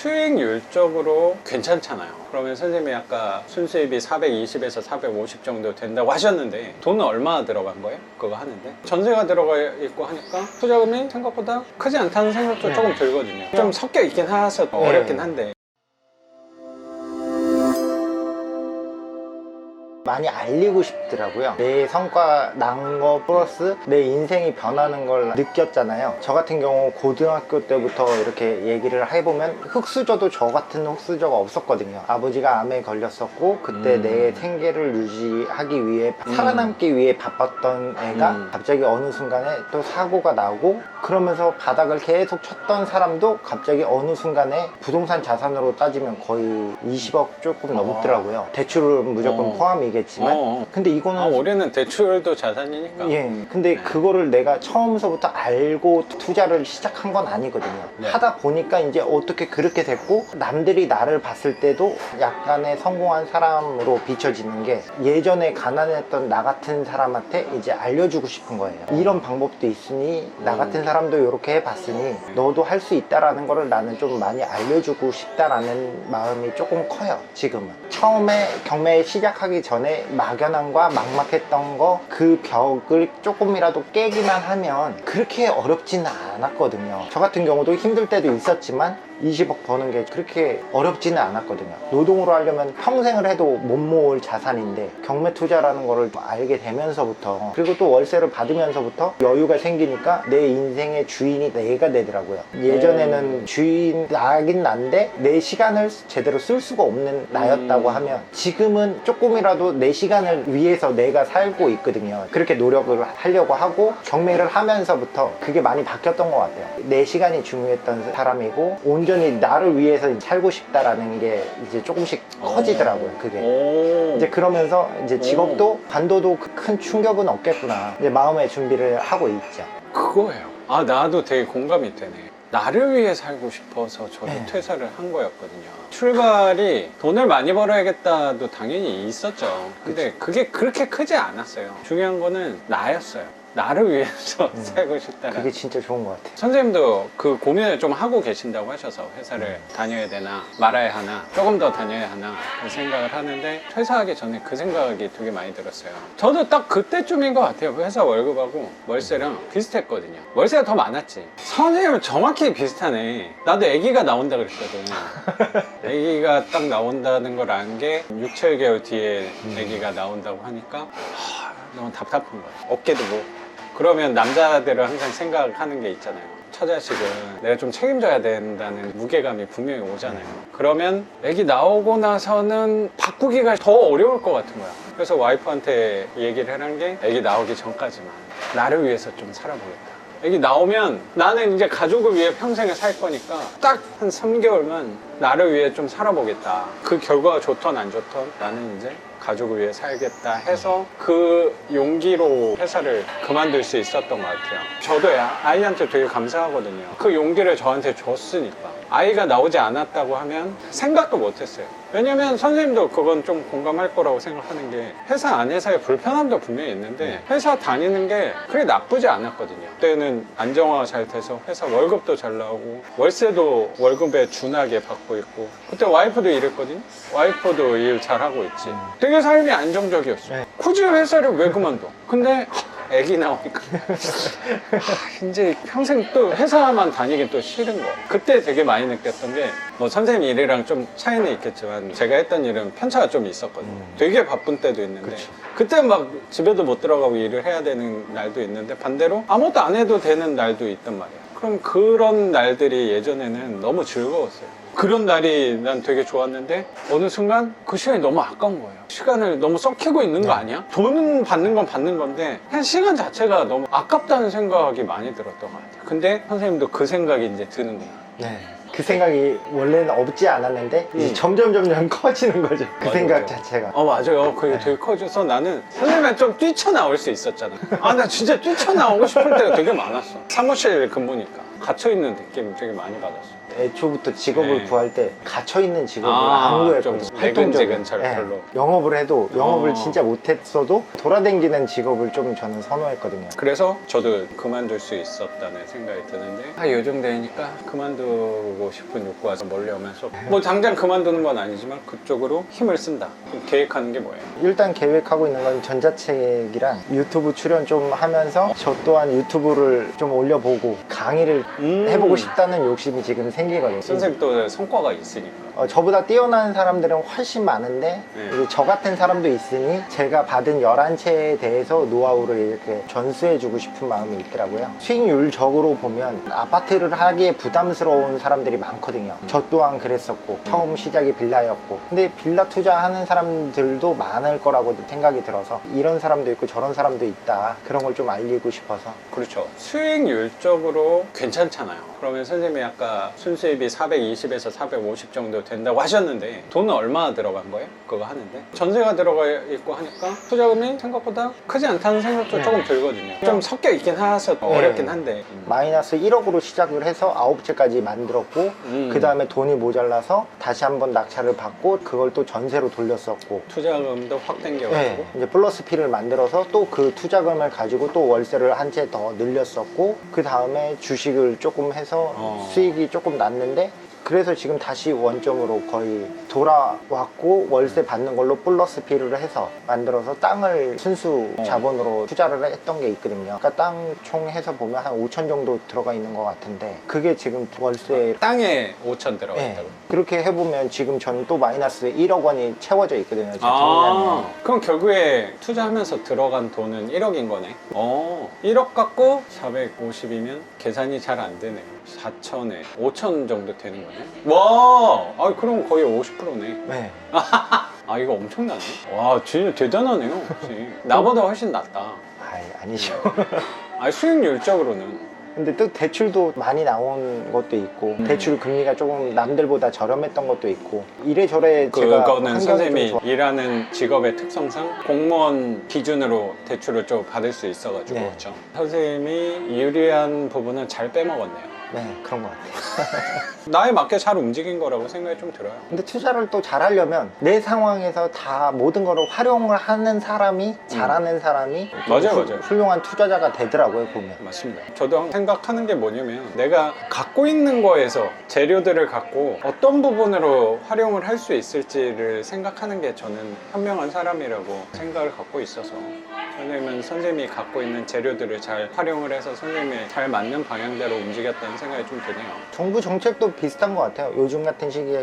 수익률적으로 괜찮잖아요. 그러면 선생님이 아까 순수입이 420에서 450 정도 된다고 하셨는데 돈은 얼마나 들어간 거예요? 그거 하는데 전세가 들어가 있고 하니까 투자금이 생각보다 크지 않다는 생각도 조금 들거든요. 좀 섞여 있긴 해서 어렵긴 한데 많이 알리고 싶더라고요. 내 성과 난 거 플러스 내 인생이 변하는 걸 느꼈잖아요. 저 같은 경우 고등학교 때부터 이렇게 얘기를 해보면 흙수저도 저 같은 흙수저가 없었거든요. 아버지가 암에 걸렸었고 그때 내 생계를 유지하기 위해 살아남기 위해 바빴던 애가 갑자기 어느 순간에 또 사고가 나고 그러면서 바닥을 계속 쳤던 사람도 갑자기 어느 순간에 부동산 자산으로 따지면 거의 20억 조금 넘더라고요. 대출은 무조건 포함이겠지만 근데 이거는 올해는 대출도 자산이니까. 근데 그거를 내가 처음서부터 알고 투자를 시작한 건 아니거든요. 하다 보니까 이제 어떻게 그렇게 됐고 남들이 나를 봤을 때도 약간의 성공한 사람으로 비춰지는 게 예전에 가난했던 나 같은 사람한테 이제 알려주고 싶은 거예요. 이런 방법도 있으니 나 같은 사람도 이렇게 해봤으니 너도 할 수 있다라는 거를 나는 좀 많이 알려주고 싶다라는 마음이 조금 커요. 지금은 처음에 경매 시작하기 전에 막연함과 막막했던 거 그 벽을 조금이라도 깨기만 하면 그렇게 어렵지는 않았거든요. 저 같은 경우도 힘들 때도 있었지만 20억 버는 게 그렇게 어렵지는 않았거든요. 노동으로 하려면 평생을 해도 못 모을 자산인데 경매 투자라는 거를 알게 되면서부터 그리고 또 월세를 받으면서부터 여유가 생기니까 내 인생의 주인이 내가 되더라고요. 예전에는 주인 나긴 난데 내 시간을 제대로 쓸 수가 없는 나였다고 하면 지금은 조금이라도 내 시간을 위해서 내가 살고 있거든요. 그렇게 노력을 하려고 하고 경매를 하면서부터 그게 많이 바뀌었던 것 같아요. 내 시간이 중요했던 사람이고 온전히 나를 위해서 살고 싶다라는 게 이제 조금씩 커지더라고요. 그게 이제 그러면서 이제 직업도 반도도 큰 충격은 없겠구나 이제 마음의 준비를 하고 있죠. 그거예요. 나도 되게 공감이 되네. 나를 위해 살고 싶어서 저도 퇴사를 한 거였거든요. 출발이 돈을 많이 벌어야겠다도 당연히 있었죠. 근데 그게 그렇게 크지 않았어요. 중요한 거는 나였어요. 나를 위해서 살고 싶다는. 그게 진짜 좋은 것 같아요. 선생님도 그 고민을 좀 하고 계신다고 하셔서 회사를 다녀야 되나 말아야 하나 조금 더 다녀야 하나 그 생각을 하는데 퇴사하기 전에 그 생각이 되게 많이 들었어요. 저도 딱 그때쯤인 것 같아요. 회사 월급하고 월세랑 비슷했거든요. 월세가 더 많았지. 선생님은 정확히 비슷하네. 나도 아기가 나온다 그랬거든. 아기가 딱 나온다는 걸 안 게 6, 7개월 뒤에 아기가 나온다고 하니까 너무 답답한 거야. 어깨도 뭐 그러면 남자들은 항상 생각하는 게 있잖아요. 처자식은 내가 좀 책임져야 된다는 무게감이 분명히 오잖아요. 그러면 애기 나오고 나서는 바꾸기가 더 어려울 것 같은 거야. 그래서 와이프한테 얘기를 하는 게 애기 나오기 전까지만 나를 위해서 좀 살아보겠다. 애기 나오면 나는 이제 가족을 위해 평생을 살 거니까 딱 한 3개월만 나를 위해 좀 살아보겠다. 그 결과가 좋던 안 좋던 나는 이제 가족을 위해 살겠다 해서 그 용기로 회사를 그만둘 수 있었던 것 같아요. 저도야 아이한테 되게 감사하거든요. 그 용기를 저한테 줬으니까. 아이가 나오지 않았다고 하면 생각도 못했어요. 왜냐면 선생님도 그건 좀 공감할 거라고 생각하는 게 회사 안에서의 불편함도 분명히 있는데 회사 다니는 게 그렇게 나쁘지 않았거든요. 그때는 안정화가 잘 돼서 회사 월급도 잘 나오고 월세도 월급에 준하게 받고 있고 그때 와이프도 일했거든요. 와이프도 일 잘하고 있지. 되게 삶이 안정적이었어요. 굳이 회사를 왜 그만둬? 근데 애기 나오니까 이제 평생 또 회사만 다니긴 또 싫은 거. 그때 되게 많이 느꼈던 게 뭐 선생님 일이랑 좀 차이는 있겠지만 제가 했던 일은 편차가 좀 있었거든요. 되게 바쁜 때도 있는데 그때 막 집에도 못 들어가고 일을 해야 되는 날도 있는데 반대로 아무것도 안 해도 되는 날도 있단 말이에요. 그럼 그런 날들이 예전에는 너무 즐거웠어요. 그런 날이 난 되게 좋았는데 어느 순간 그 시간이 너무 아까운 거예요. 시간을 너무 썩히고 있는 거 아니야? 돈은 받는 건 받는 건데 그냥 시간 자체가 너무 아깝다는 생각이 많이 들었던 것 같아요. 근데 선생님도 그 생각이 이제 드는구나. 그 생각이 원래는 없지 않았는데 이제 점점 커지는 거죠. 그 생각 맞아. 자체가. 맞아요. 그게 되게 커져서 나는 선생님한테 좀 뛰쳐나올 수 있었잖아. 나 진짜 뛰쳐나오고 싶을 때가 되게 많았어. 사무실 근무니까 갇혀있는 느낌 되게 많이 받았어. 애초부터 직업을 네. 구할 때 갇혀있는 직업을 안 구했거든요. 좀 활동적인. 내근제근 별로. 영업을 해도 영업을 어. 진짜 못했어도 돌아다니는 직업을 좀 저는 선호했거든요. 그래서 저도 그만둘 수 있었다는 생각이 드는데 요즘 되니까 그만두고 싶은 욕구가 몰려오면서 뭐 당장 그만두는 건 아니지만 그쪽으로 힘을 쓴다. 그럼 계획하는 게 뭐예요? 일단 계획하고 있는 건 전자책이랑 유튜브 출연 좀 하면서 저 또한 유튜브를 좀 올려보고 강의를 해보고 싶다는 욕심이 지금 생기거든요. 선생님도 성과가 있으니까. 저보다 뛰어난 사람들은 훨씬 많은데 네. 이제 저 같은 사람도 있으니 제가 받은 11채에 대해서 노하우를 이렇게 전수해주고 싶은 마음이 있더라고요. 수익률적으로 보면 아파트를 하기에 부담스러운 사람들이 많거든요. 저 또한 그랬었고 처음 시작이 빌라였고 근데 빌라 투자하는 사람들도 많을 거라고 생각이 들어서 이런 사람도 있고 저런 사람도 있다. 그런 걸 좀 알리고 싶어서. 그렇죠. 수익률적으로 괜찮잖아요. 그러면 선생님이 아까 순수입이 420에서 450 정도 된다고 하셨는데 돈은 얼마나 들어간 거예요? 그거 하는데? 전세가 들어가 있고 하니까 투자금이 생각보다 크지 않다는 생각도 네. 조금 들거든요. 좀 섞여 있긴 해서 어렵긴 한데 마이너스 1억으로 시작을 해서 9채까지 만들었고 그 다음에 돈이 모자라서 다시 한번 낙찰을 받고 그걸 또 전세로 돌렸었고 투자금도 확 땡겨가지고 이제 플러스 P를 만들어서 또 그 투자금을 가지고 또 월세를 한 채 더 늘렸었고 그 다음에 주식을 조금 해서 수익이 조금 났는데 그래서 지금 다시 원점으로 거의 돌아왔고 월세 받는 걸로 플러스 P를 해서 만들어서 땅을 순수 자본으로 투자를 했던 게 있거든요. 그러니까 땅 총 해서 보면 한 5천 정도 들어가 있는 것 같은데 그게 지금 월세 땅에 5천 들어가 있다고. 그렇게 해보면 지금 저는 또 마이너스 1억 원이 채워져 있거든요. 제 통장에. 그럼 결국에 투자하면서 들어간 돈은 1억인 거네. 1억 갖고 450이면 계산이 잘 안 되네요. 4천에 5천 정도 되는 거네. 와, 그럼 거의 50%네. 네. 이거 엄청나네. 와, 진짜 대단하네요. 혹시. 나보다 훨씬 낫다. 아니죠. 수익률적으로는. 근데 또 대출도 많이 나온 것도 있고 대출 금리가 조금 남들보다 저렴했던 것도 있고 이래저래 제가 그거는 환경이 선생님이 좀 좋아- 일하는 직업의 특성상 공무원 기준으로 대출을 좀 받을 수 있어가지고 네. 그렇죠. 선생님이 유리한 부분은 잘 빼먹었네요. 네, 그런 것 같아요. 나에 맞게 잘 움직인 거라고 생각이 좀 들어요. 근데 투자를 또 잘하려면 내 상황에서 다 모든 거를 활용을 하는 사람이 잘하는 사람이 맞아요, 좀 맞아요. 훌륭한 투자자가 되더라고요, 보면. 맞습니다. 저도 생각하는 게 뭐냐면 내가 갖고 있는 거에서 재료들을 갖고 어떤 부분으로 활용을 할 수 있을지를 생각하는 게 저는 현명한 사람이라고 생각을 갖고 있어서 선생님은 선생님이 갖고 있는 재료들을 잘 활용을 해서 선생님의 잘 맞는 방향대로 움직였다는 생각이 좀 드네요. 정부 정책도 비슷한 것 같아요. 요즘 같은 시기에